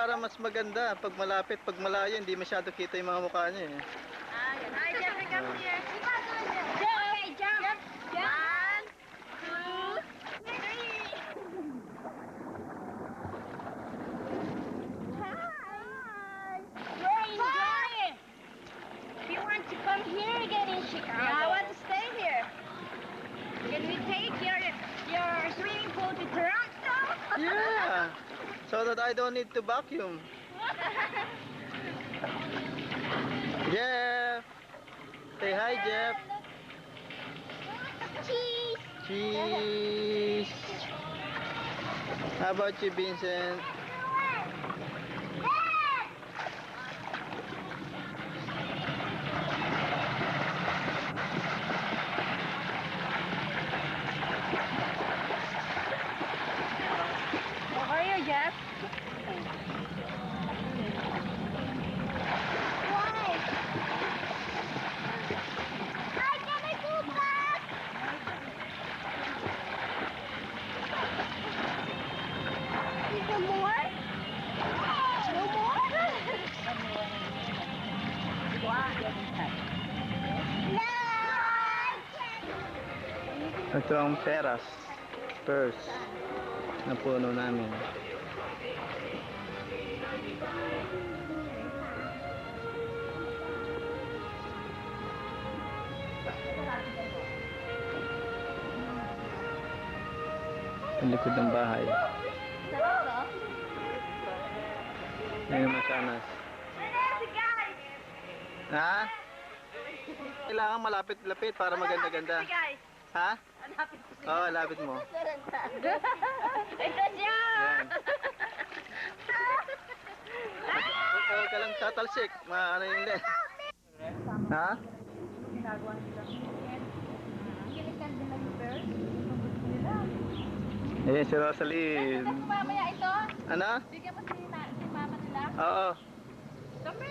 para mas maganda. Pag malapit, pag malayo, hindi masyado kita yung mga mukha niya eh. Ah, yan. Hi, Jeffrey, come here. Okay, jump. One, two, three. Hi. Where are you going? You want to come here again in Chicago? Yeah, I want to stay here. Can we take your swimming pool to Toronto? Yeah! So that I don't need to vacuum. Jeff! Say hi, Jeff! Cheese. Cheese! How about you, Vincent? How are you, Jeff? Why? Hi, can I go back? No more? No more? No! Ito ang peras. Purse. Na puno namin. Ang likod ng bahay. Sarap, no? Ayun ang masanas. guys! Ha? Kailangan malapit-lapit para maganda-ganda. guys! Ha? Hanapin ko si Oo, lapit mo. Ito siya! Yan. Huwag ka lang tatalsik. Ano yun din. Ha? Ginagawa nila. Kinikan din lang yung bears. Nila. Eh, si Rosalie. Bigyan mo mamaya ito. Ano? Bigyan mo si mama nila. Oo. Siyempre.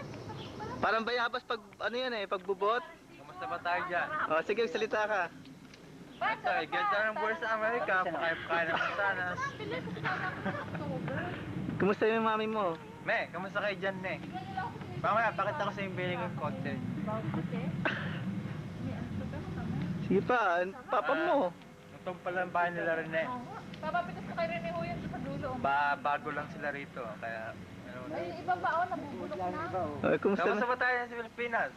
Parang bayabas pag, ano yan eh, pagbubot. Kamusta ba tayo dyan? O, sige, salita ka. Ito, ganda ng buwan sa Amerika. Pakain ng mansanas. Kumusta yung mami mo? Me, kamusta kayo dyan, ne? Mamaya, pakita ko sa yung biling ng konti. Sige pa, papa mo. Ito pala ang bahay nila rin, ne. Papapitas ko kay Rene Ho yan sa dulo. Bago lang sila rito, kaya... Ay, ibang baon, nabubulok na. O, kumusta Kamusta na? ba tayo sa Pilipinas?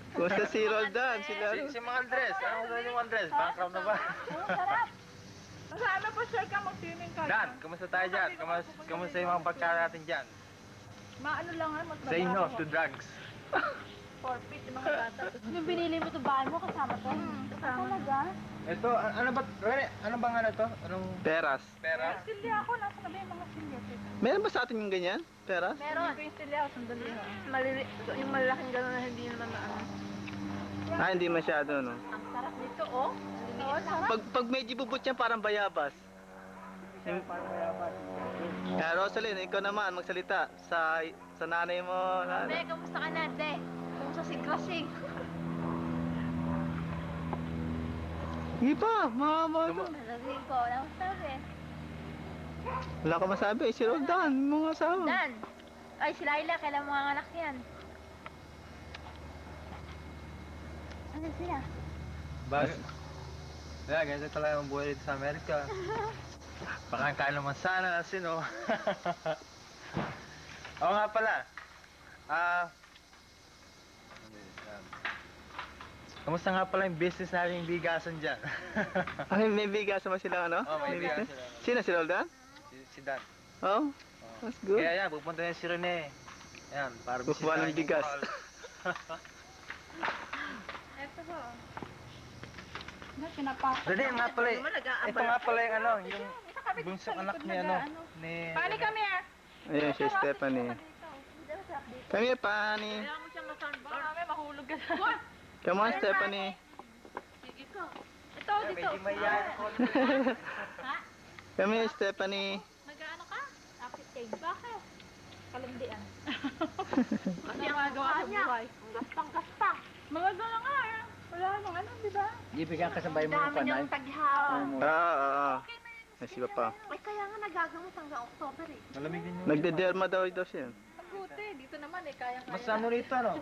Kumusta si Roldan? Sila? Si Mang Andres, anong sabi ni Mang Andres? Bankrupt na ba? Sarap. Sana po, sir, ka mag-swimming ka. Dan, kamusta tayo dyan? Kamusta yung mga pagkain natin dyan? Maano lang ha, mas Say no to drugs. Forfeit yung mga bata. Yung binili mo ito, bahay mo, kasama to? Kasama. Talaga? Ito, ano ba? Ano bang ano to? Anong Peras. pera? Silya ako, nasa na ba yung mga silya? Meron ba sa atin yung ganyan? Peras? Meron. Ito yung silya, sandali ha. Yung malalaking gano'n na hindi naman na ano. Ah, hindi masyado, no? Ang sarap nito, oh. Oo, sarap. Pag medyo bubot yan, parang bayabas. Kaya Rosaline, ikaw naman magsalita sa nanay mo. Be, kamusta ka na, te? Kamusta si Krasing? Hindi pa, mama. Krasing ko, kamusta be? Wala ka masabi, si Roldan, mga asawa. Dan! Ay, si Laila, kailan mo ang anak yan? Ano sila? Bago. Kaya, ganito talaga ang buhay dito sa Amerika. Pakakain ng mansanas, sino? Oo nga pala. Kamusta nga pala yung business natin yung bigasan dyan? Ay, may bigas naman silang ano? Oh, may bigas business? sila. Sino, si Roldan? Si Dan. Oh, Oh. that's good. Kaya yan, pupunta yan si Rene. Yan, para Kukuha ng bisitahin yung bigas. call. Eto ba? Pinapasok. Rene, nga pala, ito nga pala yung ano, yung bunsong anak ni ano, ni... Pani, come here! Ayun, si Stephanie. Come here, Pani. Kailangan mo siyang masalba. Baka may mahulog ka na. Come on, Stephanie. Sige ko. Ito, dito. Medyo mayayain ako. Ha? Come here, Stephanie. Nag-ano ka? Apit Bakit? Kalandian. Kasi ang magawa sa buhay. Ang gaspang-gaspang. Mga gano'n nga eh. Wala namang ano, di ba? Ibigyan ka sa bahay mo Dami niyong taghaw. Oo, oo. Okay na yung Ay, si Papa. Ay, kaya nga nagagamot hanggang October eh. Malamig din yung... Nagdederma daw siya. Ang buti, dito naman eh, kaya-kaya. Mas ano rito, no?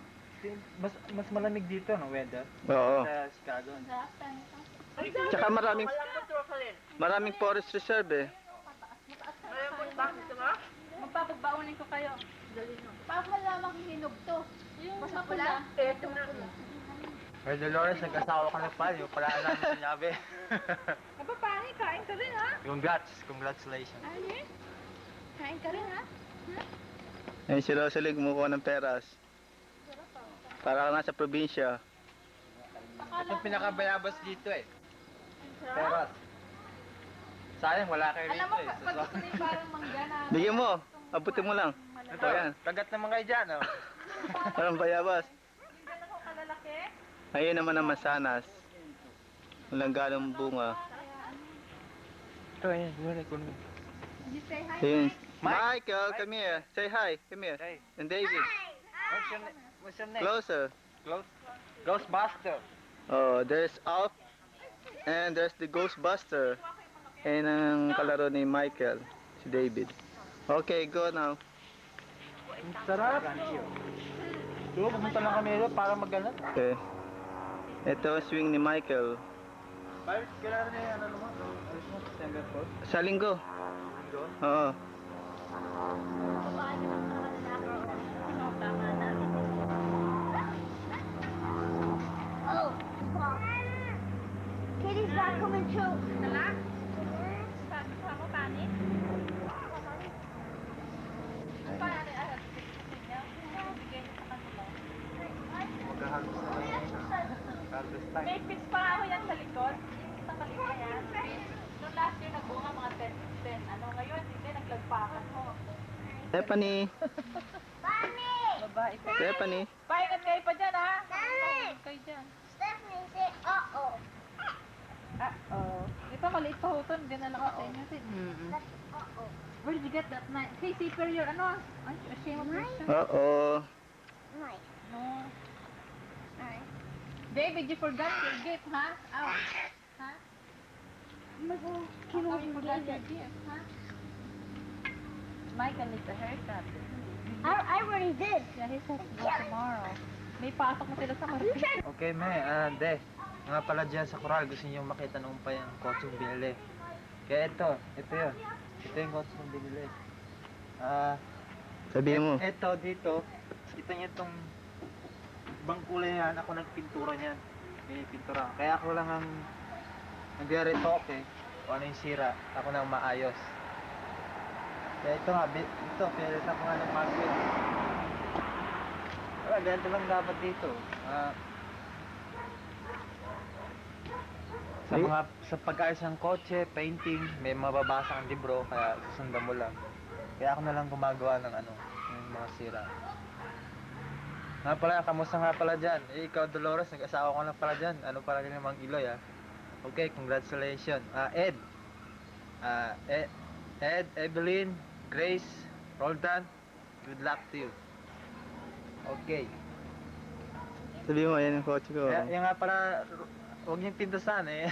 Mas malamig dito, no, weather? Oo. Sa Chicago. Tsaka maraming forest reserve eh. Magpapagbaunin ko kayo. Paano malamang hinog to? Yung Basta mapula. pula? Hey, Dolores, nag-asawa ka na pala. Yung pala namin sinabi. Aba, pangit, kain ka rin ha? Congratulations. Ayun. Kain ka rin ha? Ayun si Rosalie kumukuha ng peras. Para ka nasa probinsya. Ito yung pinakabayabas dito eh. Peras. Sayang, wala kayo Alam rito mo, eh. pag gusto niyo parang mangga na. Bigyan mo. Abutin mo lang. Ito, Ayan. kagat naman kayo dyan, oh. Parang bayabas. Yung gano'n ko kalalaki. Ayun naman ang masanas. Walang galong bunga. Ito, ayan. Wala ko naman. You say hi. Ayun. Mike. Michael, come here. Say hi. Come here. Hey, And David. what's your name? Closer. Ghostbuster. Oh, there's Alf. And there's the Ghostbuster. Ayun ang kalaro ni Michael. Si David. Okay, go now. Ang sarap. Ito, pumunta lang kami ito para mag-galan. Okay. Ito ang swing ni Michael. Bakit kailangan niya ano naman? Alis mo, September 4? Sa linggo. Doon? Oo. Oh, Katie's not coming too. Dala? Sa mo, panis? Paano? Bigay niyo sa kanila. Mag-harvest na lang. Harvest time. May fish pa ako yan sa likod. Yung sa kalima yan. Noong last year nagbunga mga 10. Ano, ngayon hindi, naglagpakan ko. Stephanie. Babae ko. Stephanie. Pahingat kayo pa dyan ha. Mami! Pahingat kayo dyan. Stephanie, say uh-oh. Oh. Ito maliit pa huton. Hindi na lang ako sa inyo. That's uh-oh. Where did you get that knife? Hey, superior, ano? Ay, shame of yourself. Uh-oh. Nice. No. Nice. David, you forgot your gift, ha? Ow. Ha? How come you forgot your gift, ha? Michael needs a haircut. I already did. Yeah, he says to go tomorrow. May pasok na sila sa Marikina. Okay, De. Nga pala dyan sa Coral, gusto niyo makita nung pa yung kotsong binili. Kaya ito yun. Ito yung kotsong binili. Sabihin mo. Ito, dito. Kita niyo itong bangkulay yan. Ako nagpintura niyan. May pintura. Kaya ako lang ang nagre-retoke. Kung ano yung sira. Ako na ang maayos. Kaya ito nga, pinalitan ko nga ng market. Wala, ganito lang dapat dito. Sa pag-ayos ng kotse, painting, may mababasa ang libro, kaya susundan mo lang. Kaya ako na lang gumagawa ng yung mga sira. Nga pala, kamusta nga pala dyan? Ikaw, Dolores, nag-asawa ko na pala dyan. Ano pala rin namang Iloy, Okay, congratulations. Ed, Evelyn, Grace, Roldan, good luck to you. Okay. Sabihin mo, yan yung kotse ko. Yung nga pala, huwag niyong pintusan eh.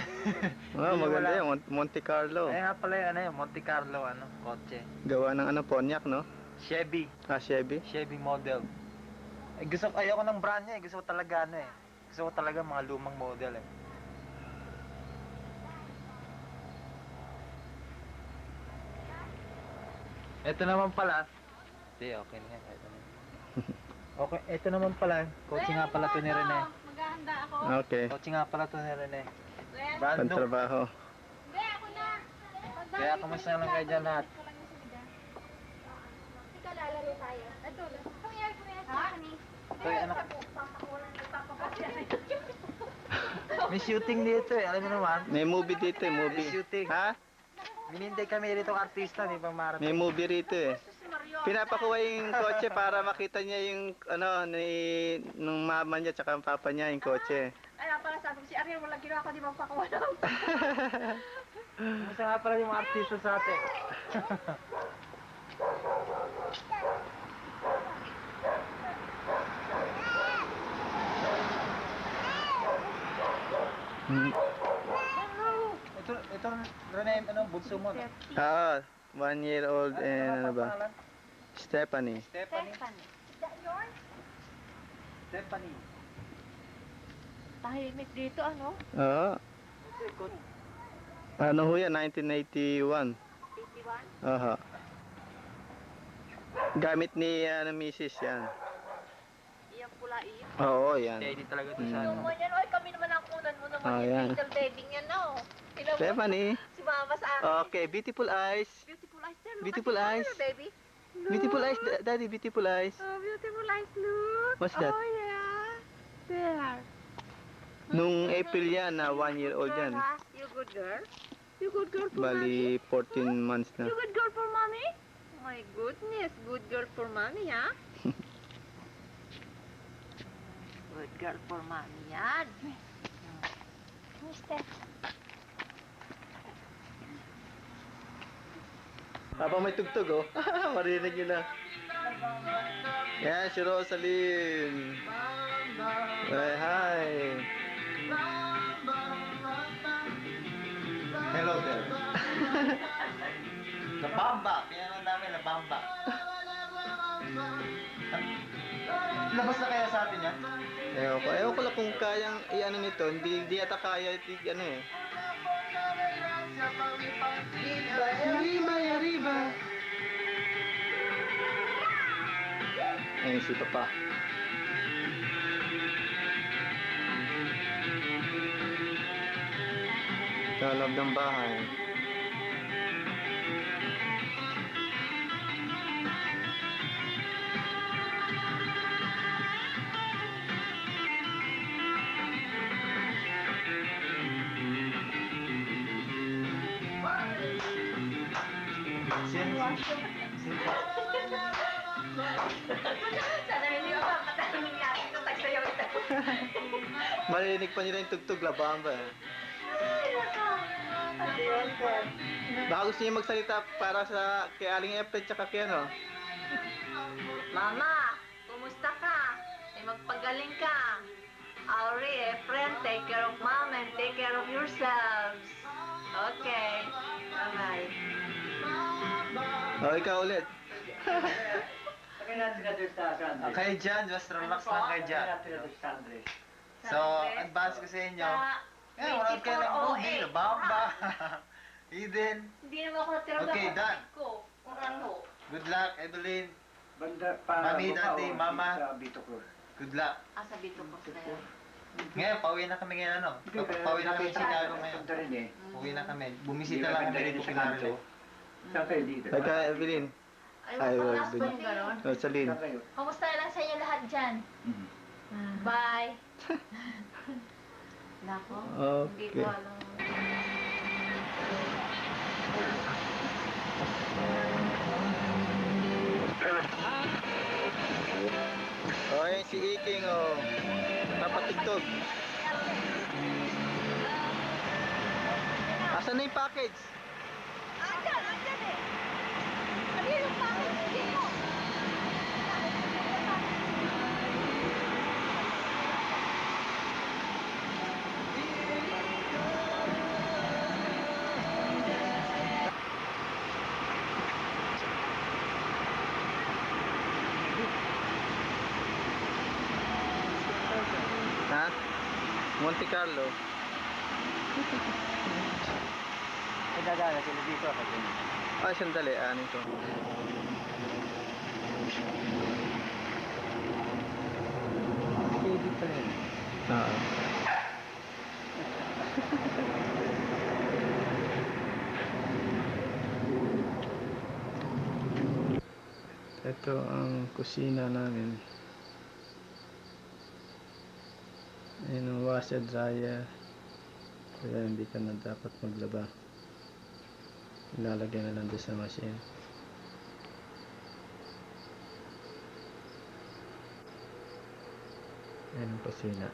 Maganda yan. Monte Carlo. Ay nga pala yung Monte Carlo, kotse. Gawa ng Pontiac, no? Chevy. Chevy. Chevy model. Ayoko ng brand niya eh. Gusto ko talaga Gusto ko talaga mga lumang model eh. Ito naman pala. Hindi, okay na yan. Ito na. Okay, ito naman pala. Kotse nga pala to ni Rene. Maghahanda ako. Okay. Kotse nga pala to ni Rene. Ren? Brand new. Pantrabaho. Hindi, ako na. Kaya kamusta lang kayo dyan lahat? Ikaw lalaro tayo. Ito. Come here, Stephanie. Ito yung May shooting dito eh. Alam mo naman. May movie dito eh, movie. May shooting. Ha? Minintay kami rito ng artista, may pang-marathon. May movie rito eh. Pinapakuha yung kotse para makita niya yung nung mama niya tsaka ang papa niya yung kotse. Ay, pala sabi ko si Ariel, walang ginawa ko, di magpakawa lang. Kumusta nga pala yung mga artista sa atin? ito, Rene, ano, bunso mo, no? Ah, 1 year old and ano ba? pangalan? Stephanie. Stephanie. Stephanie. Is that yours? Stephanie. Tahimik dito, ano? Oo. Ikot. Ano ho yan? 1981. 81? Aha. Gamit ni Mrs. yan. Iyang pula iyan. Oo, yan. Hindi talaga ito sa Mm. ano. Naman yan, oy, kami naman ang kunan mo naman Ah, yung yan. little baby niya, no? Tingnan mo, Stephanie. si mama sa akin. Okay, beautiful eyes. Beautiful eyes there. Look Beautiful at the eyes. camera, baby. Look. Beautiful eyes, daddy, beautiful eyes. Oh, beautiful eyes, look. What's that? Oh, yeah. There. Nung April yan, 1 year old Good yan. girl, ha? You good girl? You good girl for Bali, mommy? 14 months na. You good girl for mommy? My goodness, good girl for mommy, ha? Good girl for mommy, yan. Mister. Habang may tugtog, oh. Marinig nyo na. Yan, si Rosaline. Hey, hi. Hello there. Labamba. Pinanood namin, Labamba. Labas na kaya sa atin yan? Ewan ko lang kung kayang i-ano nito. Hindi ata kaya ano eh. Arriba, arriba. Ayun si Papa. Sa loob ng bahay. Sana hindi ako matahimik natin kung tagsayaw ito. Marinig pa nila yung tugtog, Labamba eh. Ay, nako. Baka gusto niyo magsalita para sa kay Aling Efren tsaka kay ano? Mama, kumusta ka? Magpagaling ka. Auri, friend, take care of mom and take care of yourselves. Okay. Bye-bye. O, ikaw ulit. Kayo dyan, just relax lang kayo dyan. So, advance ko sa inyo. Eh, wala kayo ng movie, Labamba. Eden. Hindi naman ako natira Okay, done. ko. Kung ano. Good luck, Evelyn. Banda, Mami, daddy, mama. Sa Bito ko. Good luck. Asa dito ko sa'yo. Ngayon, pauwi na kami ngayon, ano? Pauwi na kami sa Chicago ngayon. Punta rin eh. Pauwi na kami. Bumisita lang kami dito kay Narlo. Saan kayo dito? Ika, Evelyn. Ay, Ay, wag wag din. yung gano'n. Rosaline. Saan kayo? Kamusta na lang sa inyo lahat dyan? Mhm. Bye. Nako, hindi Okay. ko alam. O, ayun si Iking, oh. Napatugtog. Asan na yung package? Andyan eh. Ano yung package dito? Ha? Monte Carlo. Ay, dadala sila dito. Ay, sandali. Ano ito? Edit pa rin. Oo. Ito ang kusina namin. Ayan ang washer dryer. Kaya hindi ka na dapat maglaba. Ilalagay na lang doon sa machine. Ayan ang kusina.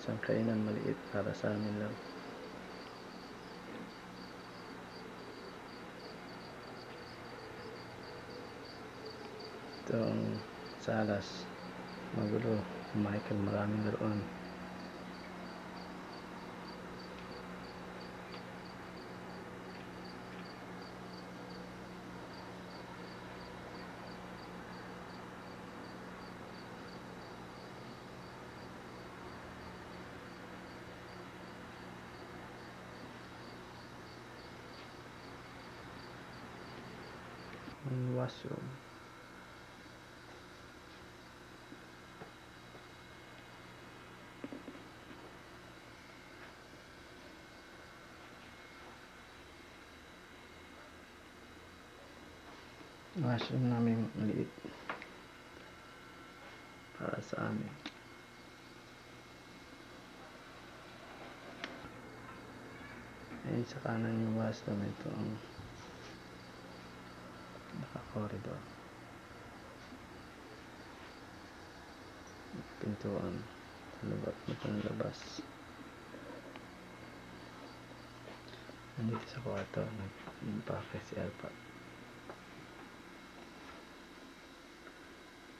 isang kainan maliit para sa amin lang. Ito ang salas. Magulo. Michael, maraming laruan. Ang washroom. Washroom namin maliit para sa amin. Ayun sa kanan yung washroom. Ito ang naka-corridor. Pintuan sa labas na panlabas. Nandito sa kwarto nag-impake si Alpa.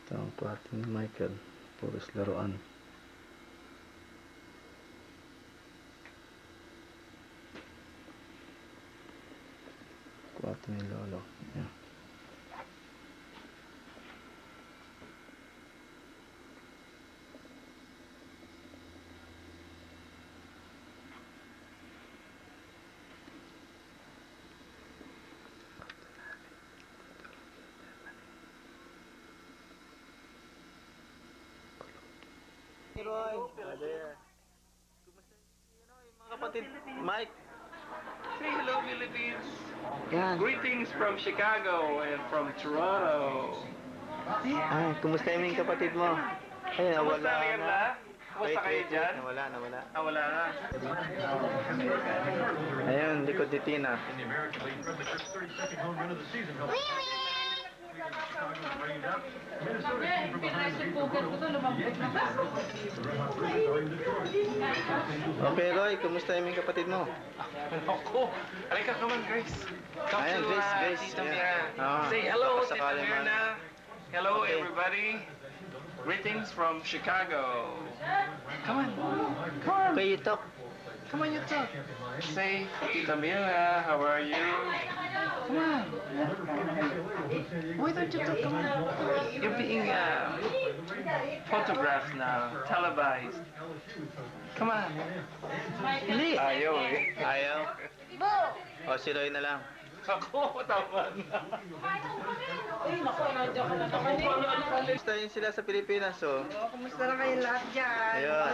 Ito ang kwarto ni Michael, puros laruan. Kwarto ni Lolo. Yan. Roy, there. Kumusta yung mga kapatid? Mike. Say hello, Philippines. Yan. Greetings from Chicago and from Toronto. Ay, kumusta yung mga kapatid mo? Ay, nawala Kamusta rin na. na? Kamusta kayo dyan? Nawala. Wala na. Ayun, likod ni Tina. Okay, Roy, kumusta yung mga kapatid mo? Ako. Halika, come on, Grace. Come Ayan, to Grace. Tita Ayan. Mira. Ah, Say hello, Tita pasakali man. Mirna. Hello, Okay. everybody. Greetings from Chicago. Come on. Okay, you talk. Come on, you talk. Say, Tita Mira, how are you? Come on. Why don't you talk? Come on. You're being photographed now, televised. Come on. Hindi. Ayaw eh. Ayaw? O, si Roy na lang. Ako, tama na. Kumusta yun sila sa Pilipinas, oh? Kumusta na kayo lahat dyan? Ayun.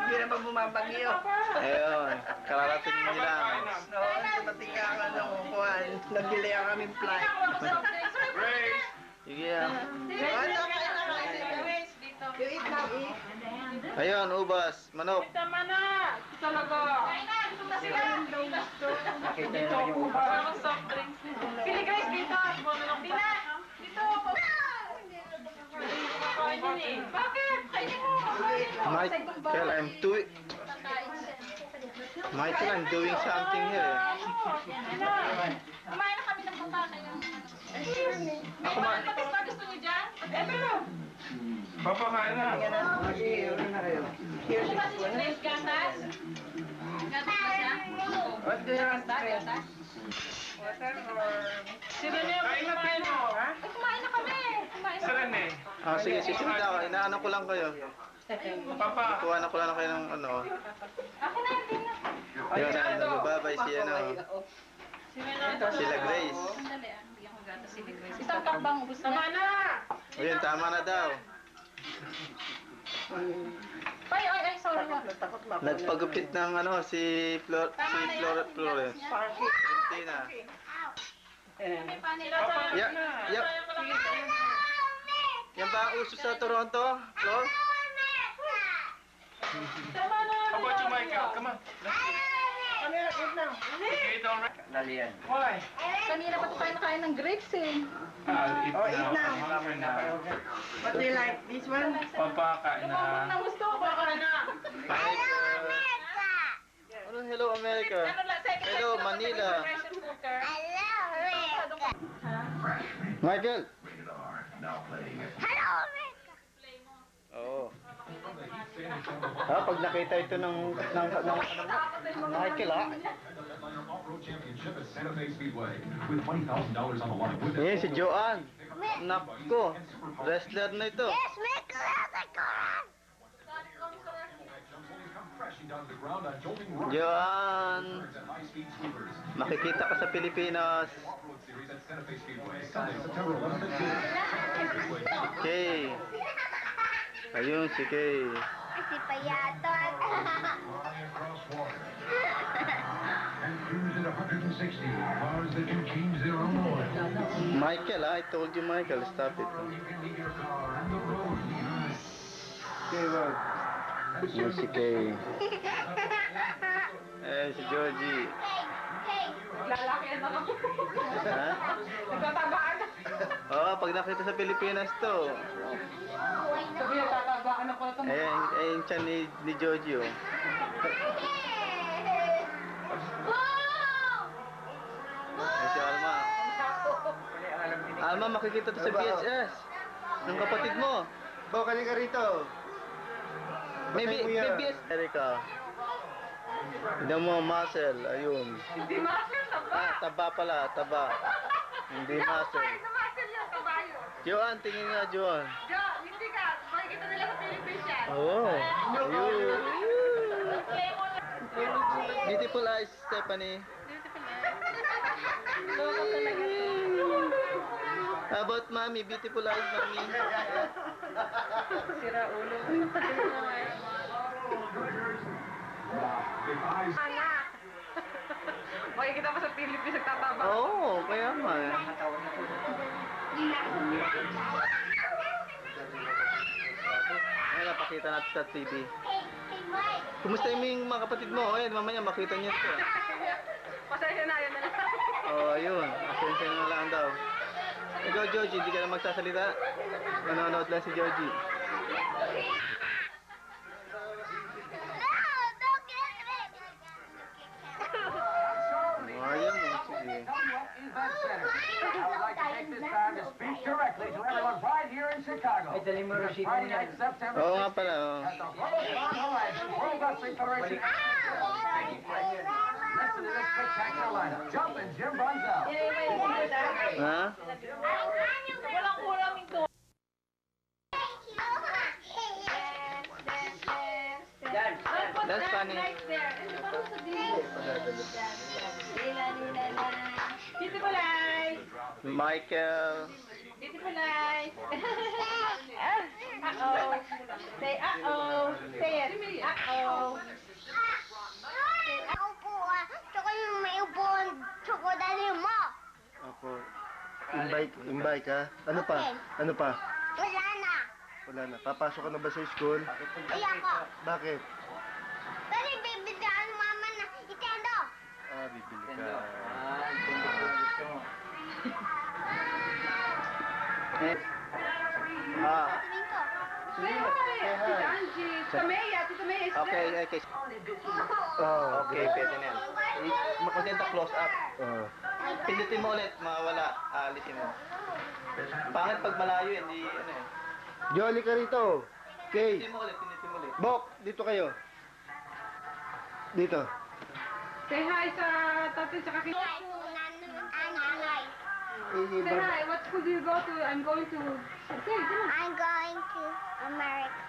Hindi na ba bumabagyo? Ayun. Kararating nila. Noon, dumating ka ka ng kuhan. Nabili ka kaming flight. Grace! Sige, ah. Ano kayo na kayo? You eat now, eat. Ayun, ubas, manok. Tama na! Talaga! Sila yung gusto. Dito ako. Parang soft drinks. Pili Grace dito. Pila! Dito! Kain yun eh. Bakit? Kainin mo! Michael, I'm doing something here, eh. Kumain na kami ng baba kayo. May mga patis na gusto niyo dyan? Eto! Papakain na. Okay, ulo na kayo. Here's Ano ba this si one. Grace gatas? Gatas ba siya? What do you want to drink? Gatas? Water or... Sila na yung Kain na kumain tayo. mo. Ay, kumain na kami. Kumain na. Isa rin eh. Ah, sige, susunod ako. Inaano ko lang kayo. Papa. Kuha na ko lang kayo ng ano. Akin na yung din na. Yun, nagbabay si ano. Sila Grace. Sandali ah. Bigyan ko gatas si Grace. Isang cup bang ubus na? Tama na! Ayun, tama na daw. Ay, sorry ba? Natakot ba ako? Nagpagupit ng ano, si Florence. Parky. Tina. Eh, May panila Yan ba ang uso sa Toronto, Flor? Tama na! How about you, Michael? Come on. ano yan? Eat now. Eat already. Lalian. Why? Kanina pa tayo nakain ng grapes eh. Eat Oh, eat now. I'm hungry now. What do you like? This one? Papa, kain Lumabot na. na gusto ko. Baka na. Ano hello America? Hello Manila. Michael. Oo. Pag nakita ito ng Michael Eh, si Joanne. Nako, wrestler na ito. Yes, Joanne, makikita ka sa Pilipinas. Kay. Ayun si Kay. Si Payatot. Michael, I told you Michael, stop it. Kay, wag. Ayun si Kay. Si Georgie. Lalaki na ako. Ha? Nagtatabaan na. Oo, pag nakita sa Pilipinas to. Sabi niya, tatabaan na pala ito. Ayun siya ni Georgie, oh. Ay, si Alma. Alma, makikita to sa VHS. Ng kapatid mo. Bawal ka rito. May BS. Erika. Tignan mo, muscle. Ayun. Hindi muscle, taba. Taba pala, taba. Hindi muscle. Ay, muscle yung kabayo. Joan, tingin nga, Joan. Jo, hindi ka. Makikita nila sa Philippines yan. Oo. Ayun. Beautiful eyes, Stephanie. How about mommy? Beautiful eyes, mommy. Sira ulo. Anak! Makikita pa sa Philippines nagtataba. Oo, kaya nga. Ayun, napakita natin sa TV. Kumusta yung mga kapatid mo? Ayun, mamaya makita niyo ito. Pasensya na, yun na lang. Oo, ayun. Asensya na lang daw. Ikaw, Georgie, hindi ka na magsasalita. Nanonood lang si Georgie. Ayun, sige. Oo nga pala, oo. Ha? Walang kulang ito. That's funny. Beautiful eyes. Michael. Beautiful eyes. Uh-oh. Say uh-oh. Say it. Uh-oh. Ako. Invite ka? Ano pa? Ano pa? Wala na. Wala na. Papasok ka na ba sa school? Ayoko. Bakit? Pero bibigyan mama na Nintendo. Bibili ka. Sabihin ko. Say hi. Si Angie. Tita Maya. Tita Maya is Okay, there. okay. Okay. Okay, pwede na yan. Magpaganda close up. Pindutin mo ulit, mawala. Alisin mo. Pangit pag malayo, hindi ano eh. Jolly ka rito. Okay. Pindutin mo ulit. Bok, dito kayo. Dito. Say hi sa tatay sa kakita. Say hi. What school do you go to? I'm going to... Say, come on. I'm going to America.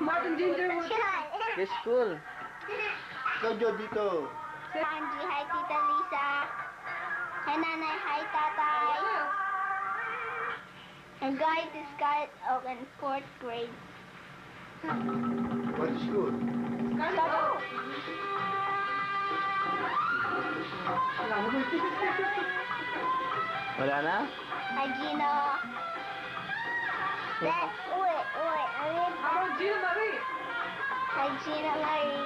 Martin Gingerwood. Yes, cool. Ikaw, Jo, dito. Angie, hi Tita Lisa. Hi Nanay, hi Tatay. I'm going to Scarlet Oak in 4th grade. What school? Go. Wala na? Hi Gino. Wait. How about Gina Marie? Hi Gina Marie.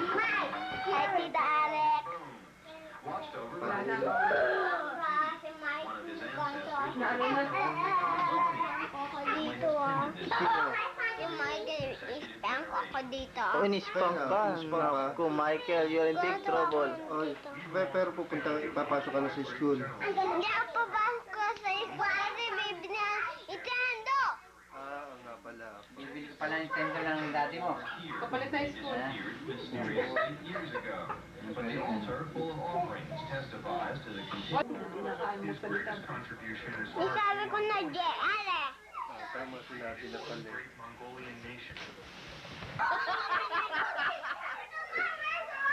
Mike. Hi Tita Alex. Si Mike. Ako dito ah. ako dito. Oh, inispang pa. Inispang pa. Naku, Michael, you're in big trouble. Oy, pero papasok ka na sa school. Hindi ako papasok ko sa school kasi baby na Nintendo. Oo nga pala. Bibili ko pala Nintendo lang ng dati mo. Kapalit na yung school. Isabi ko na ale. Tama sinabi na pala.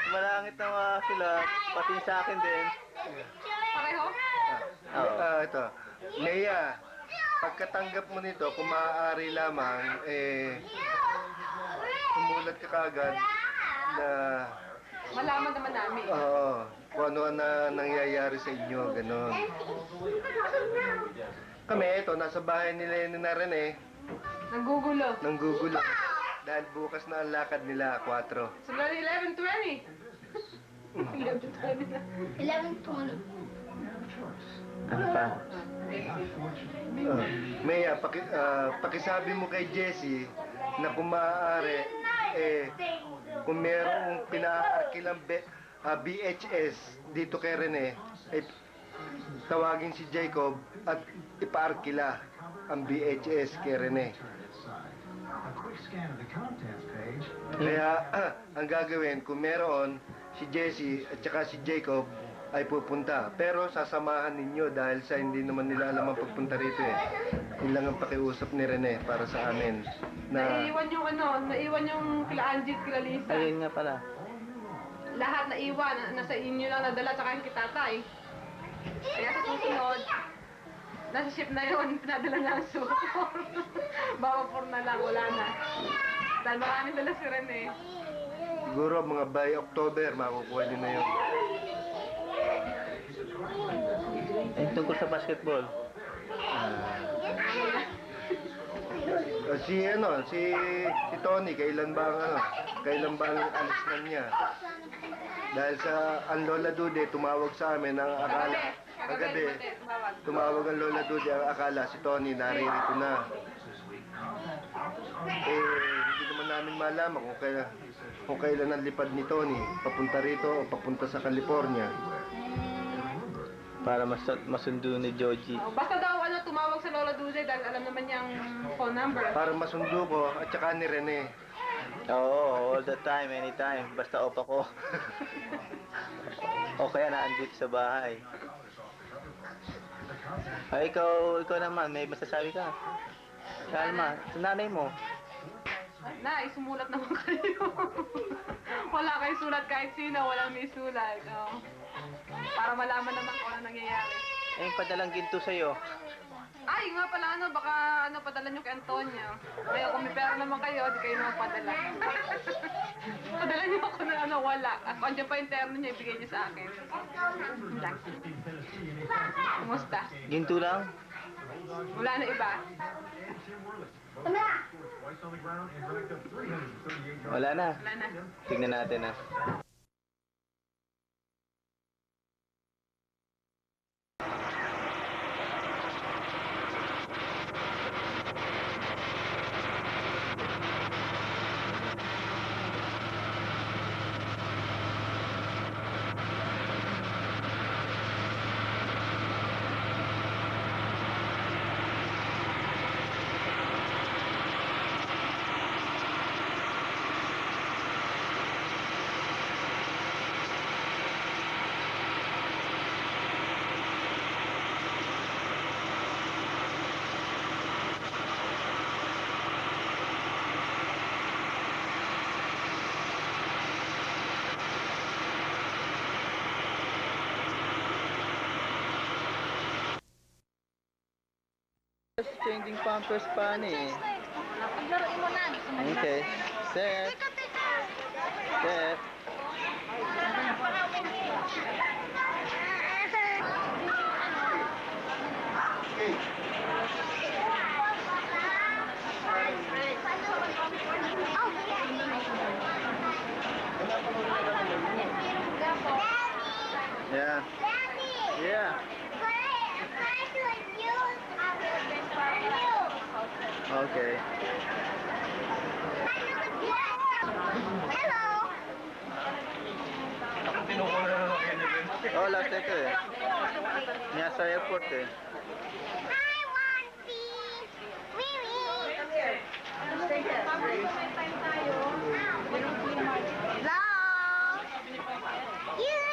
Malangit na mga sila, pati sa akin din. Pareho? Oo. Ito. Leia, pagkatanggap mo nito, kung maaari lamang, sumulat ka kagad na Malaman naman namin. kung ano na nangyayari sa inyo, gano'n. Kami, ito, nasa bahay nila ni Rene, Nanggugulo. nanggugulo. Dahil bukas na ang lakad nila, 4. Simula 11:20. 11:20 na. 11:20. Ano pa? Maya, pakisabi mo kay Jessie na kung maaari, kung merong pinaarkilang BHS dito kay Rene, tawagin si Jacob at ipaarkila ang BHS kay Rene. Kaya ang gagawin, kung meron, si Jessie at saka si Jacob ay pupunta. Pero sasamahan ninyo dahil sa hindi naman nila alam ang pagpunta rito eh. Yun lang ang pakiusap ni Rene para sa amin. Na Naiwan yung kila Angie at kila Lisa. Ayun nga pala. Lahat naiwan. Nasa inyo lang nadala tsaka yung kitatay. Kaya sa susunod, nasa ship na yun, pinadala na ang suot. Bawapor na lang, wala na. Dahil maraming dala si Rene. siguro mga by October makukuha nyo na yun. Tungkol sa basketball. Si Tony, kailan ba ang alis na niya? Dahil sa ang Lola Dude tumawag sa amin ang akala kagabi. Tumawag ang Lola Dude ang akala si Tony naririto na. Hindi naman namin malaman kung kailan ang lipad ni Tony papunta rito o papunta sa California. Para masundo ni Joji. Basta daw tumawag sa Lola Dude dahil alam naman niyang phone number. Para masundo ko at saka ni Rene. Oo, all the time, anytime. Basta off ako. O kaya naandito sa bahay. Ay, ikaw naman, may masasabi ka. Kalma, sa nanay mo. Nay, sumulat naman kayo. Wala kayo sulat kahit sino, walang may sulat. Oh. Para malaman naman kung ano nangyayari. Eh, padalang ginto sa'yo. Ay, nga pala, baka padala nyo kay Antonio. Kaya kung may pera naman kayo, di kayo naman padala. Padala nyo ako na wala. At kung andyan pa yung terno niya, ibigay niyo sa akin. Lang. Kumusta? Ginto lang? Wala na iba? Wala na. Wala na. Tignan natin ah. Changing pampers pa eh. Paglaruin mo na. Okay. Set. Set. Yeah. Yeah. Okay. Hello. Oh, last ito eh. Niya sa airport eh. I want these. Wee wee. Hello. You.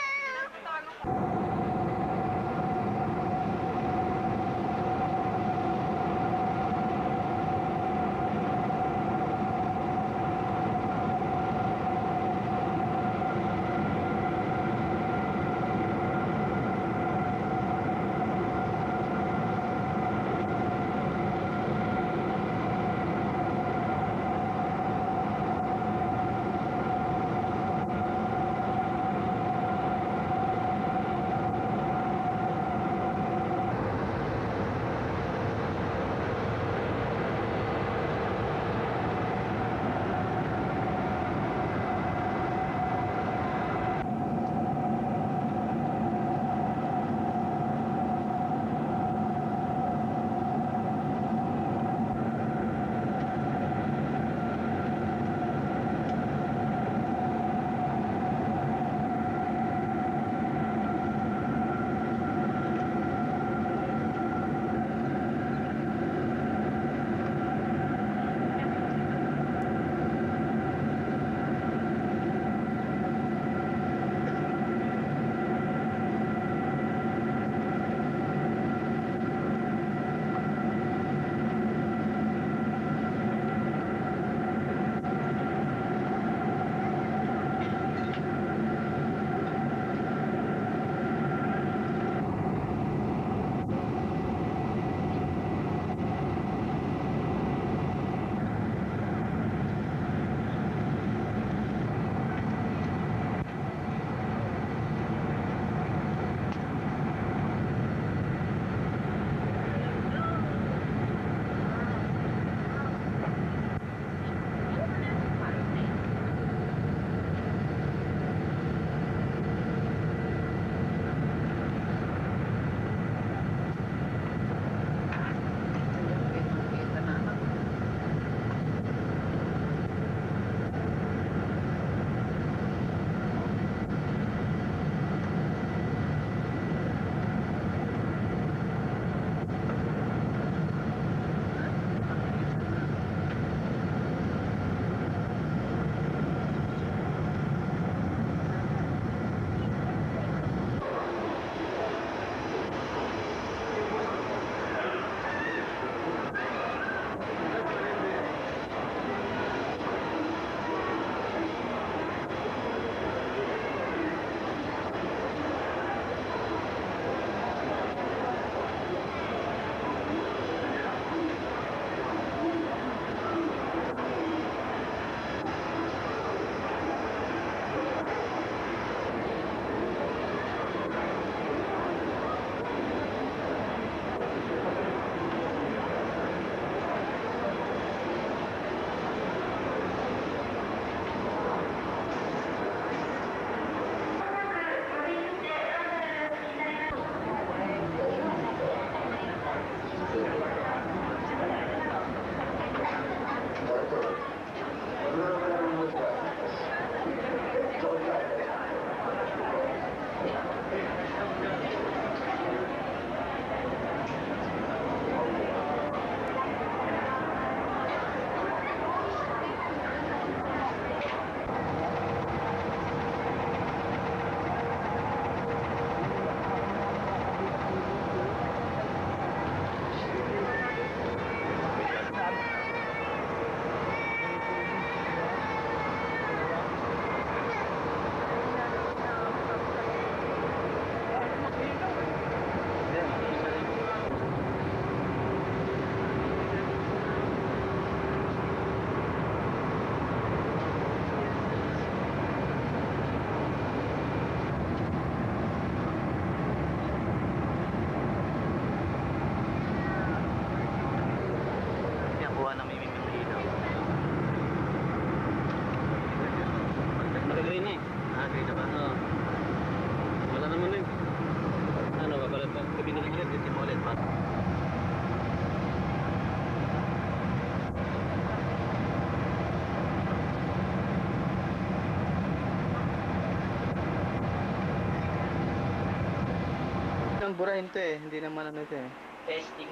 Ang burahin to eh, hindi naman ano to eh. Testing.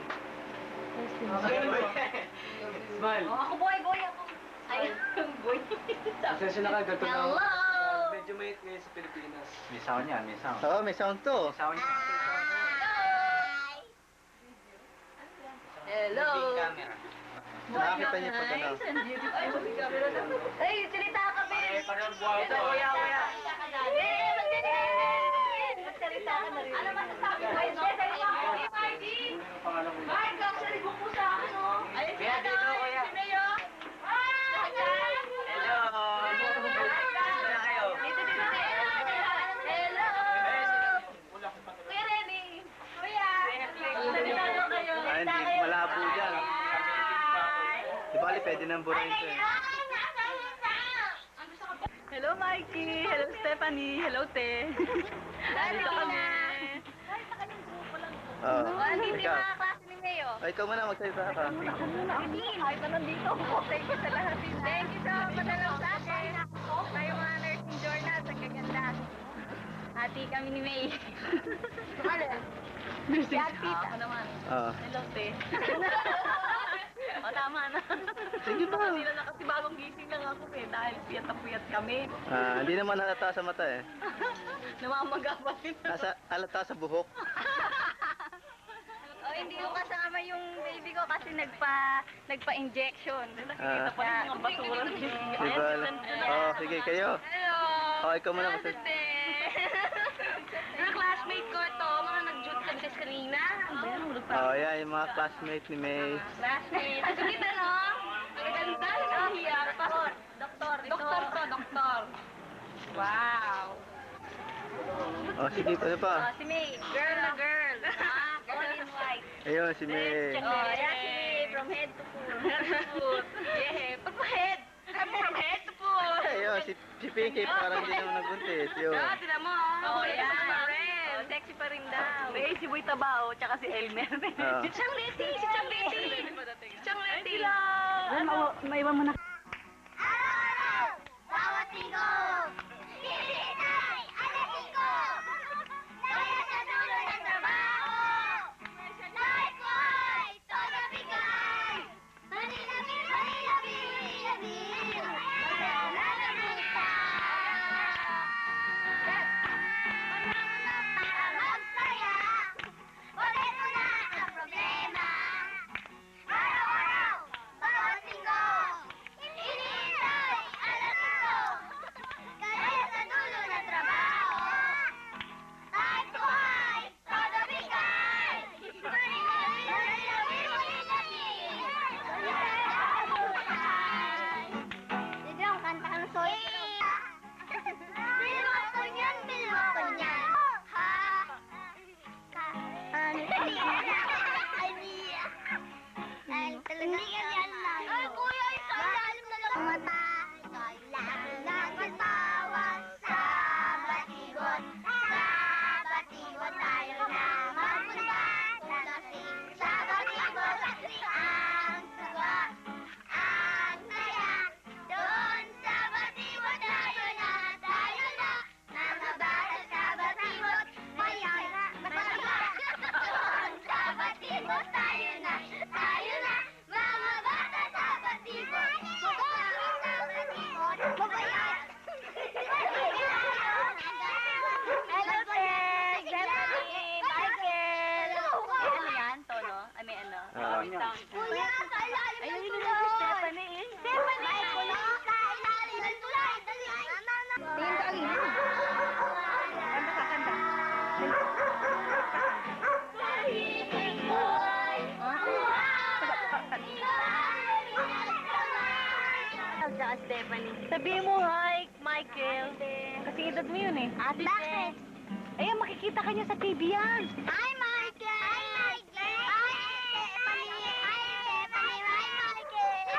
Smile. Oh, ako boy ako. Ay, boy. Pasensya na ka, ganito na. Hello! Medyo may ngayon sa Pilipinas. May sound yan, may sound. Oo, may sound to. Sound yan. Hello! Nakakita niyo pag ano. Ay, salita ka, babe! Parang buhay Ito, kuya. Magsalita ka na rin. Ano masasabi mo? Salita ka, Marty! Mark, actually, book mo sa akin, oh. Ayun, Kuya, dito, kuya. Si Mayo. Hello. kayo? Dito. Hello! Kuya Remy! Kuya! Salita daw kayo. Ay, hindi, malabo dyan. Di bali, pwede nang burahin to eh. Hello, Mikey. Hello, Stephanie. Hello, Te. Nandito kami. Oo. Hindi Ikaw. mga klase ni Mayo. Ay, ikaw muna, magsalita ka. Hindi, ay pa nandito ako. Thank you sa lahat. Thank you sa padalaw sa akin. Tayo mga nursing journals, ang gaganda. Hati kami ni May. Nursing Ako naman. Oo. Hello, Te. O, tama na. Sige pa. Sila na kasi bagong gising lang ako eh. Dahil piyat na piyat kami. Hindi naman halata sa mata eh. Namamaga pa rin. Halata sa buhok. Oh, hindi ko kasama yung baby ko kasi nagpa-injection. Nakikita pa rin mga basura. Di ba? Oo, sige, kayo. Hello! Oo, ikaw muna magsalita. Mga classmate ko ito, mga nag-jute contest kanina. Oo, yan, yung mga classmate ni May. Classmate. Ang kita, no? Ang ganda, nakahiya. Doktor. Doktor to, doktor. Wow. Oh, sige, ano pa? Oh, si May, girl na girl. All in white. Ayun, si May. Oh, yeah, si May, from head to foot. Yeah, pagpa-head. From head to foot. Ayun, si Pinky, parang hindi naman nagbuntis. Yun. Tira mo. Oh, yeah. Oh, sexy pa rin daw. May si Boy Tabao, tsaka si Elmer. Oo. Si Chang Leti, si Chang Leti. Si Chang Leti. Maiwan mo na. Araw-araw, bawat linggo, hihinay ang linggo. Kaya sa dulo ng trabaho, life ko ay todo bigay. Manilabi, manilabi, manilabi, mananalabi ka. Mananap para magsaya, boleto na ang problema. Araw-araw, bawat linggo, hinihintay ang linggo. Kaya sa dulo ng trabaho, kahit ko ay todo bigay. Manilabi, manilabi, manilabi. Sige, ang kanta ka ng soy. Bilwa ko niyan, bilwa ko niyan. Ha? Ay, talaga yan lang. Ay, kuya, isa ilalim na lang. Mata, kailangan lang magbawas sa batigot. Sa batigot tayo na magpunta. Sa batigot, ang saga, ang saya. Doon sa batigot tayo na namabasa sa batigot. Mayaya, masaya. Doon sa batigot tayo na mamabasa sa batigot. Mabasa sa batigot, mabayat. Hello, Tess! Stephanie! Michael! Ano yan? Tono? Ay, may ano? Kuya, sa ilalim ng Ayun, tulay. yun si Stephanie. Stephanie! Sa ilalim ng tulay. Dali. Tingin ka agad. Kanta ka, kanta. Tsaka Stephanie. Sabihin mo hi, Michael. Kasi edad mo yun eh. Bakit? Ayun, makikita ka niya sa TV yan. Hi, Michael! Hi, Michael! Hi, Stephanie! Hi, Stephanie! Hi, Michael!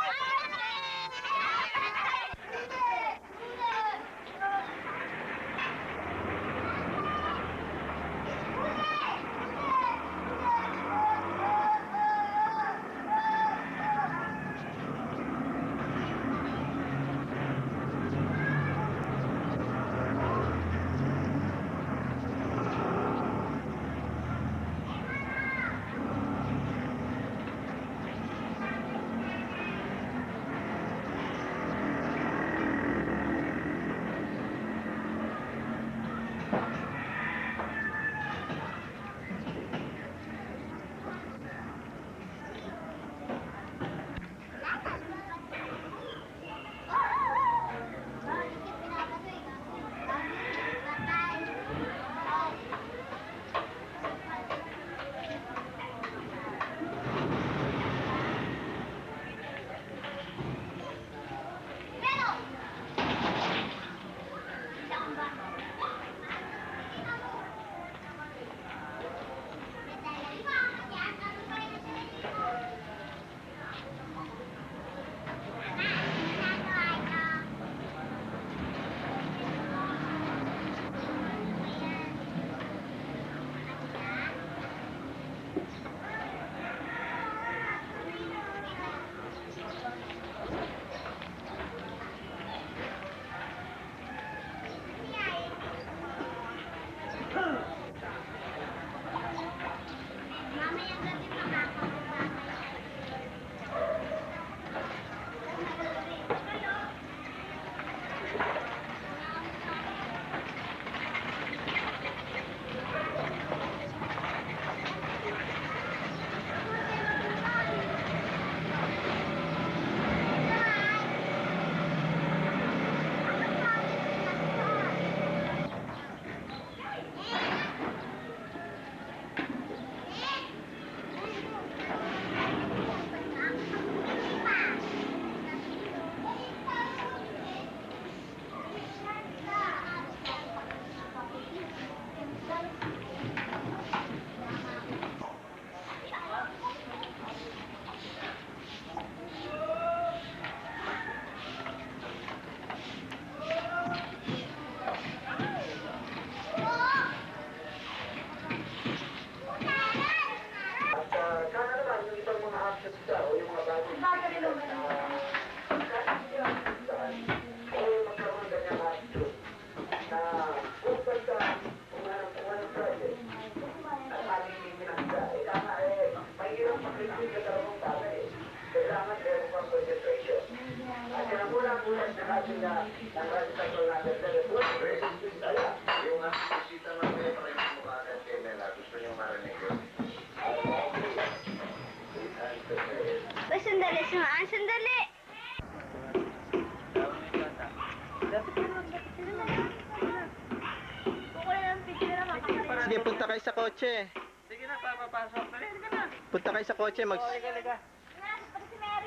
Sige, punta kayo sa kotse. Sige na, papapasok. Dali, ka na. Punta kayo sa kotse, Liga.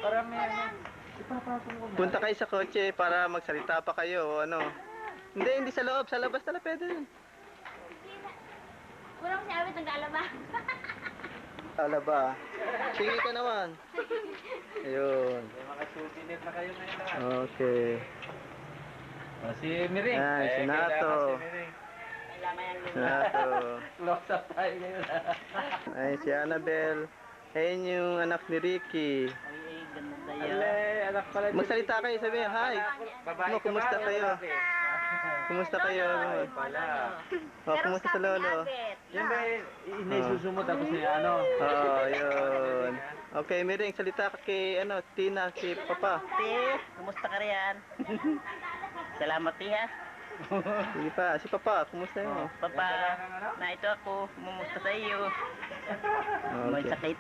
Para may ano. Ipapasok ko ba? punta kayo sa kotse para magsalita pa kayo o ano. Hindi sa loob, sa labas tala pwede yun. Walang sabi ng galaba. Alaba. Sige ka naman. Ayun. May mga souvenir na kayo ngayon lahat. Okay. Si Miring. Yan, si Nato. kailangan si Miring. Nato. Close up tayo ngayon. Ay, si Annabel. Ayun yung anak ni Ricky. Ale, anak pala. Magsalita kayo, sabihin, hi. Babae Ano, kumusta kayo? Kumusta kayo? Pala. Oh, kumusta sa lolo? Yan ba inisusumot tapos niya ano? Oh, yun. Okay, Miring, salita ka kay, Tina, kay Papa. Kumusta ka riyan? Salamat ha. Sige pa, si Papa, kumusta yun? Papa, na ito ako. Kumusta sa iyo? May Okay. sakit.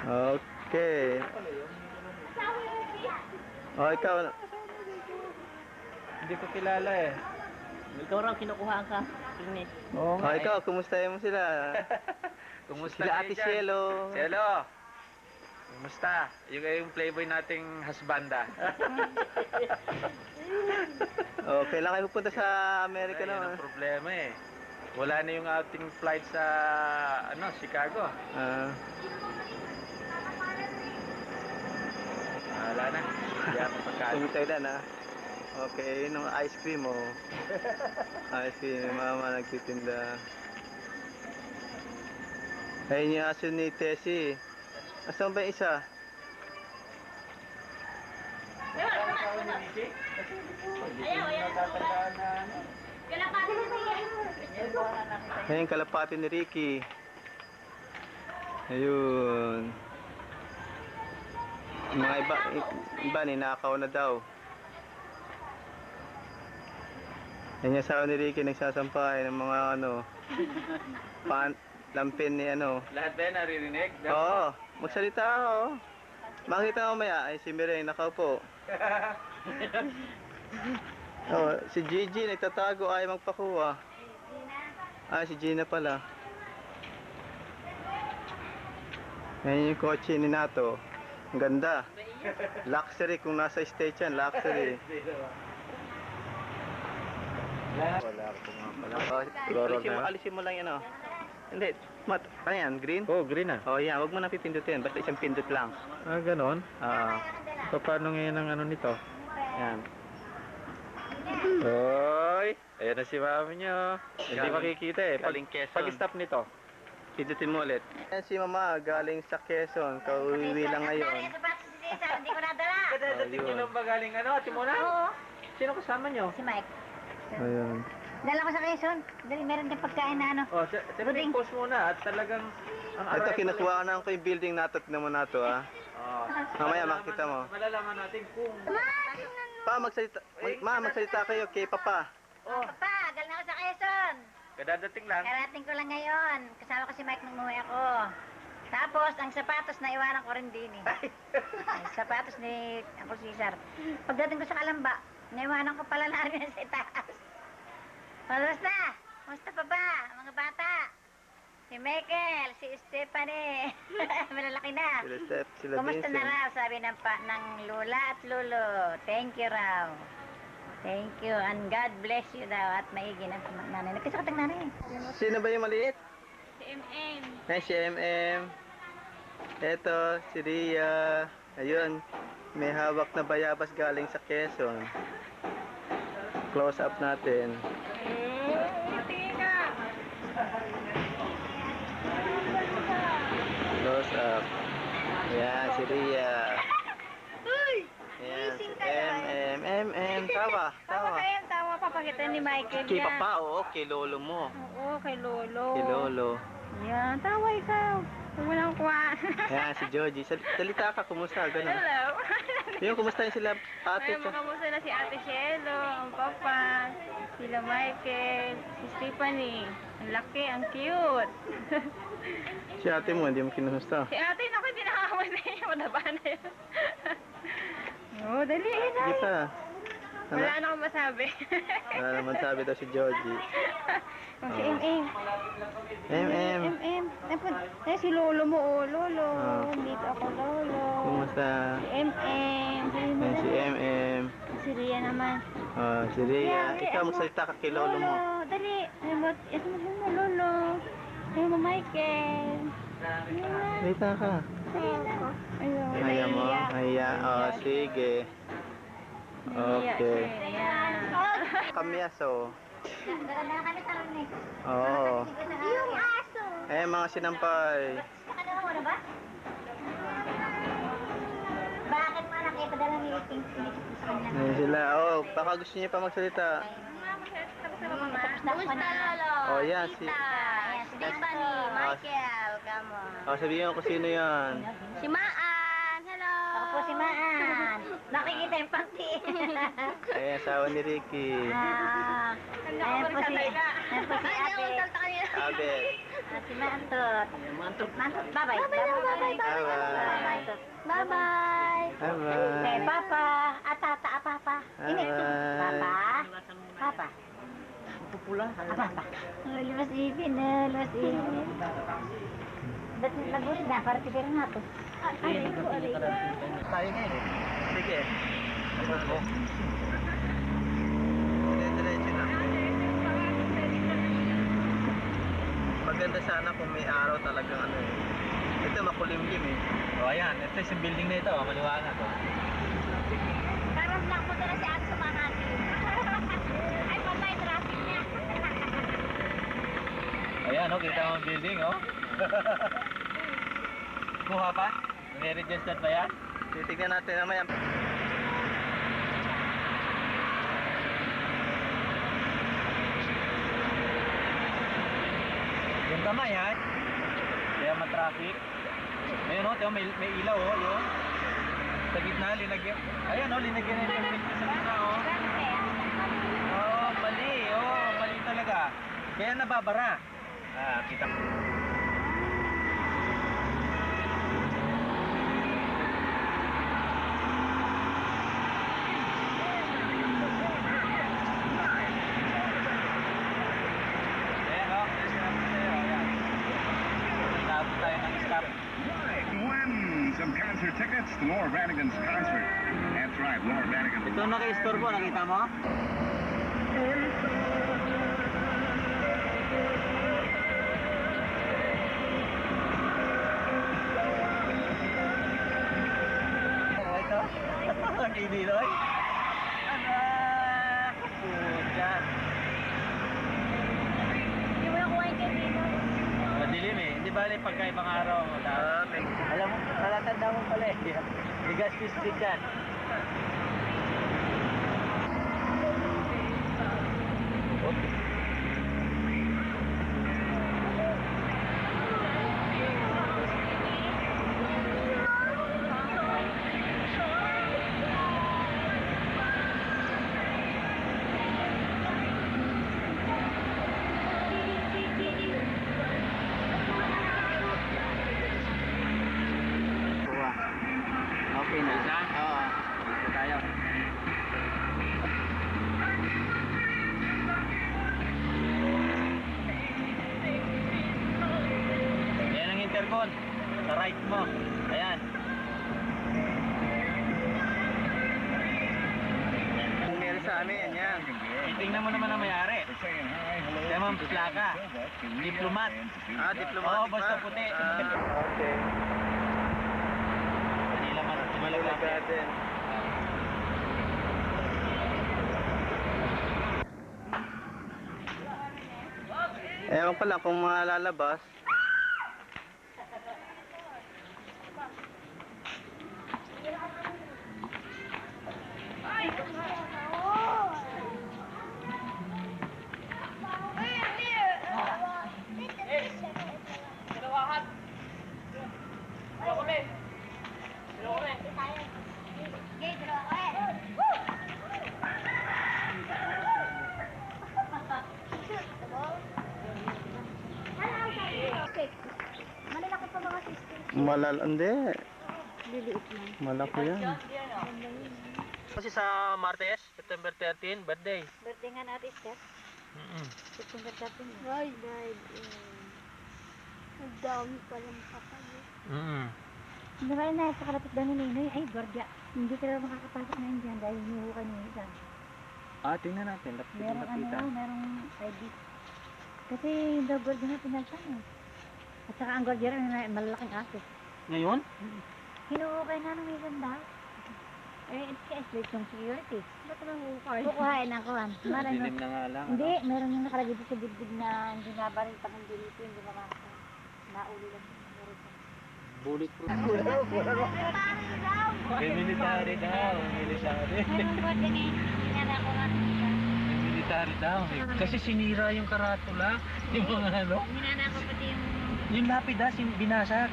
Okay. Oh, ikaw, Hindi ko kilala eh. Ikaw raw kinukuhaan ka. Tingnis. Oo oh, ikaw, kumusta mo sila? Kumusta Sila kayo Ate dyan? Cielo. Cielo. Kumusta? Yung playboy nating husbanda. Oh, kailan kayo pupunta sa Amerika Yan naman? ang problema eh. Wala na yung outing flight sa Chicago. Wala na. Hindi ako pagkain. Tumitay na na. Okay, yun ang ice cream oh. Ice cream, mama nagtitinda. Ayun yung aso ni Tessie. Asan ba yung isa? Ayun, kalapati ni Ricky. Ayun. Mga iba ninakaw na daw. Yan yung asawa ni Ricky nagsasampay ng mga lampin ni Lahat ba yan naririnig? Oo, magsalita ako. Makita mo maya, ay si Miring nakaupo. Oh, si Gigi nagtatago ay magpakuha. Ah, si Gina pala. Yan yung kotse ni Nato. Ang ganda. Luxury kung nasa stage yan, luxury. Wala ko nga pala. Alisin mo lang yan, oh. Hindi, ano yan, green? Oh, green ah. Oh, yan, wag mo na pipindutin, basta isang pindot lang. Ah, ganon? Ah, So, paano ngayon ang nito? yan. Hoy! Ayan na si mami niyo. Hindi Galing- makikita eh. galing Quezon. Pag-stop nito. Pindutin mo ulit. Yan si Mama, galing sa Quezon, kauwi lang ngayon. Hindi ko nadala. Kadadating Ayun. niyo lang ba galing Ate Mona? Oo. Sino kasama niyo? Si Mike. Ayun. Dala ko sa Quezon. Dali, meron din pagkain na ano. Oh, sabihin post muna at talagang ang Ito, arrival kinukuha ko na ko yung building nato. Tignan mo na to, ah. Oh. Mamaya makita mo. Malalaman natin kung Pa, magsalita kayo kay Papa. oh, Papa, galing ako sa Quezon. kadadating lang. Karating ko lang ngayon. Kasama ko si Mike nung umuwi ako. Tapos, ang sapatos na iwanan ko rin din eh. Ay, sapatos ni Uncle Cesar. Pagdating ko sa Kalamba, naiwanan ko pala na rin sa itaas. Kamusta? Kamusta pa ba, mga bata? Si Michael, si Stephanie. Malalaki na. Sila Steph, sila Kumusta na Vincent. raw, sabi ng Lola at Lolo. Thank you raw. Thank you, and God bless you daw. At maigi ng nanay. Nagkasakit ang nanay. Sino ba yung maliit? Si MM. Ay, si MM. Eto, si Ria. Ayun, may hawak na bayabas galing sa Quezon. Close up natin. Close up. Ayan, si Ria. Ayan, si MM. Tawa. Tama papakita ni Michael Kay yan. Papa, oo, kay Lolo mo. Oo, kay Lolo. Kay Lolo. Yan, tawa ikaw. Huwag mo lang kuha. Ayan, si Joji. Salita ka, kumusta? Ganun. Hello. Yung kumusta yun sila ate? Ay, makamusta na si Ate Cielo, ang papa, sila Michael, si Stephanie. Ang laki, ang cute. Si ate mo, hindi mo kinumusta. Si ate, naku, hindi nakakamusta yun. Madaba na yun. Oo, dali na. Sige pa. Wala na akong masabi. Wala naman sabi daw si Joji. Si M.M. MM. M.M. Eh, si Lolo mo, oh. Lolo. Ah. Dito ako, Lolo. Kumusta? Si M.M. Sabi mo Ayan si dali. MM. Si Ria naman. Oh, si Rhea. Ria, Ikaw mo. magsalita ka kay lolo mo. Lolo, dali. Ito mo, Lolo. Sabi mo, Michael. Salita ka. Ayun, Kaya mo? naiiyak. Kaya. Oh, sige. Naiiyak Okay. si Ria. Kamyaso. Gaganda kami sa rin eh. Oo. Yung aso. Eh, mga sinampay. Nakadala mo na ba? Bakit mo anak ipadala ni Pink sa kanya? Ayan sila. Oh, baka gusto niya pa magsalita. Kumusta, Lolo? Oh, yan. Si, Ayan, si Stephanie, Michael, come on. oh, sabihin ko sino yan. Si Maan. Hello. Ako po si Maan. Nakikita yung panty. Ayan, asawa ni Ricky. Ayan po si Ate. Abel. Si Mantot. Mantot, bye-bye. Bye-bye. Bye-bye. Bye-bye. Eh, Bye-bye. Papa. Atata, Papa. Ini. Bye-bye. Papa. Papa. Pupula. Papa. Lumas ipin, lumas ipin. Ba't nagulit na? Para tigil nga to. Tayo ngayon. Sige. Diretso na. Maganda sana kung may araw talagang ano eh. Ito makulimlim eh. O ayan, ito yung building na ito, maliwanag. Karoon lang po na si Ate sa Makati. Ay, patay, traffic niya. Ayan, oh, kita mo ang building, oh. Kuha pa? Nire-register pa yan? Titignan natin naman yan. Yung kamay, ha? Kaya matraffic. Ayun, oh, may ilaw, oh, yun. Sa gitna, linagyan. Ayan, oh, linagyan na yung picture sa gitna, oh. Oh, mali talaga. Kaya nababara. Ah, kita mo. Ayan, oh, sinabi ko sa'yo, ayan. Inabot tayo ng stop. Win some concert tickets to Laura Branigan's concert. That's right, Laura Branigan. Ito naka-store po, nakita mo? Ito? Ang ibiloy? Anak! Puta! Hindi mo nakuha yung kaibigan. Madilim eh. Hindi bali pagkaibang araw. Alam mo, nalatanda mo pala eh. Bigas Street yan. Okay na. Oo. Ito tayo. Yan ang intercon. Sa right mo. Ayan. Kung meron sa amin, yan. Itingnan mo naman ang may-ari. Kaya mo ang plaka. Diplomat. Ah, diplomatic Oo, basta pa. puti. Okay. Manila Manila Garden. Ewan ko lang kung mga lalabas. Malalaki pa mga sister. Hindi. Liliit lang. Malaki yan. Kasi sa Martes, September 13, birthday. Birthday nga natin, Steph. September 13. Ay, died. Ang dami palang kapal. Hindi ka na sa kalapit daw ni Ninoy. Ay, Guardia. Hindi ka na makakapasok na yun dyan dahil hinuhukan niyo isa. Tingnan natin. Merong merong ID. Kasi yung daw Guardia na pinagsan eh. At saka ang Guardia rin na malalaking aso. Ngayon? Hinuhukay na ng isang daw. Eh, it's ka-slate yung security. Ba't nahukay? Kukuhain na kuhan. Maray mo. Dilim na nga lang. Hindi, meron yung nakalagay dito sa dibdib na hindi nabaril pag hindi dito, hindi mamakita. Nauli lang. Meron pa. Bulletproof. May military daw. Military. Meron Guardia ngayon. Hinala ko nga ng isa. Military daw. Kasi sinira yung karatula. Yung mga ano. Hinala ko pati yung... Yung lapida, binasag.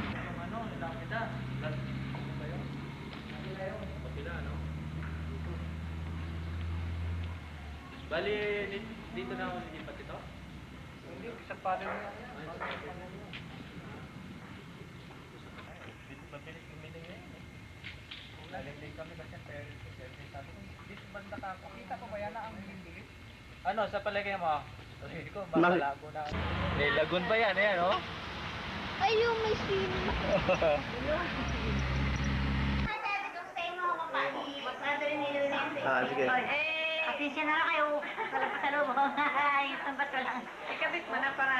Bali, dito na ako nilipat ito? Hindi, isang paano na. Mabilis gumiling ngayon eh. Nalimlig kami kasi ang parents ko. Sabi ko, dito banda ka ako. Kita ko ba yan na ang bilis? Ano, sa palagay mo? Sabi ko, baka lago na. Eh, lagun ba yan? Ayan, oh. Ay, yung may swimming. Sige. Pasensya na lang kayo. Kalabas sa loob. Ay, tambas ko lang. Ikabit mo na para.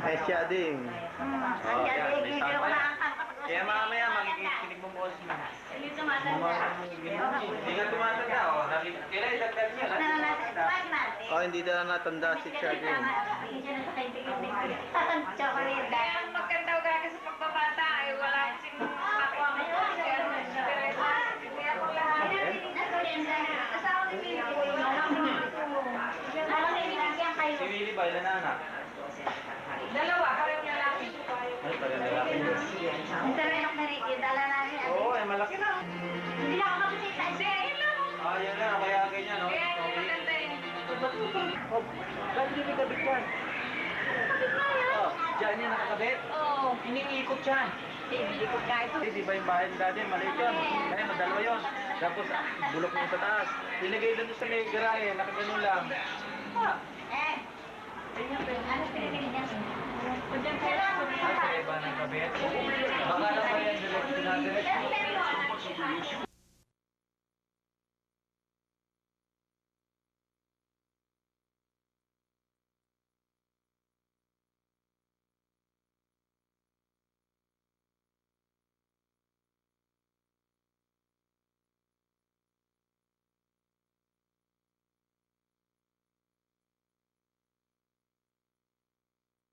Ay, siya din. Hindi ko nakakam kapag Kaya mamaya, makikinig mo boss mo. hindi tumatanda. Hindi ka tumatanda, oh. Kailan idagdag niya? Oh, hindi na natanda si Chad din. Pasensya na sa kaibigan din ko. Chocolate. Kaya ang maganda ugali sa pagbabata ay wala kasing makuha mo. Kaya ko lang. Si Willie ba, ilan na anak? Dalawa, parang lalaki. Ay, parang lalaki. Ang sarap na rin. Dala namin. Oo, ay malaki na. Hindi ako makasita. Ah, yan na, kaya ganyan, no? Kaya yung maganda eh. Oh, bakit hindi kabit yan? Oh, dyan yan nakakabit? Oo. Iniikot yan. Ikot ka ito. Di ba yung bahay ni dati, maliit yun. Kaya madalawa yun. Tapos, bulok mo sa taas. Ilagay doon sa may garahe, nakaganon lang. Ano pinipili niya? Ay, sa iba ng kabit. Baka lang ba yan, direct na direct.